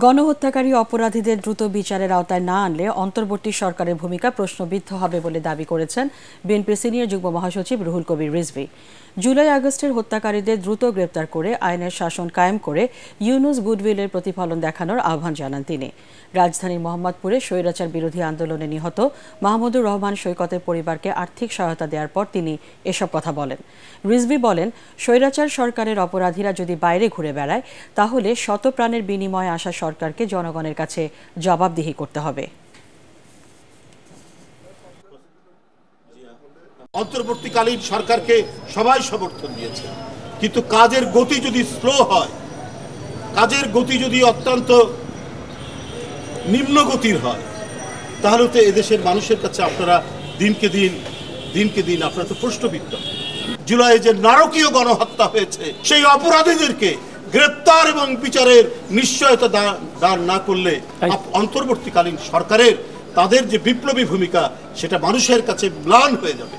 গণহত্যাকারী অপরাধীদের দ্রুত বিচারের আওতায় না আনলে অন্তর্বর্তী সরকারের ভূমিকা প্রশ্নবিদ্ধ হবে বলে দাবি করেছেন বিএনপির সিনিয়র যুগ্ম মহাসচিব রুহুল কবির রিজভী। জুলাই আগস্টের হত্যাকারীদের দ্রুত গ্রেপ্তার করে আইনের শাসন কায়েম করে ইউনুস গুডউইলের প্রতিফলন দেখানোর আহ্বান জানান তিনি। রাজধানীর মোহাম্মদপুরে স্বৈরাচার বিরোধী আন্দোলনে নিহত মাহমুদুর রহমান সৈকতের পরিবারকে আর্থিক সহায়তা দেওয়ার পর তিনি এসব কথা বলেন। রিজভী বলেন, স্বৈরাচার সরকারের অপরাধীরা যদি বাইরে ঘুরে বেড়ায় তাহলে শত প্রাণের বিনিময়ে আসা সরকারকে জনগণের কাছে জবাবদিহি করতে হবে। অন্তর্বর্তীকালীন সরকারকে সবাই সমর্থন দিয়েছে, কিন্তু কাজের গতি যদি স্লো হয়, কাজের গতি যদি অত্যন্ত নিম্ন গতির হয়, তাহলে তো এদেশের মানুষের কাছে আপনারা দিনকে দিন আপনারা তো প্রশ্নবিদ্ধ। জুলাই যে নারকীয় গণহত্যা হয়েছে, সেই অপরাধীদেরকে গ্রেপ্তার এবং বিচারের নিশ্চয়তা দান না করলে অন্তর্বর্তীকালীন সরকারের তাদের যে বিপ্লবী ভূমিকা সেটা মানুষের কাছে ম্লান হয়ে যাবে।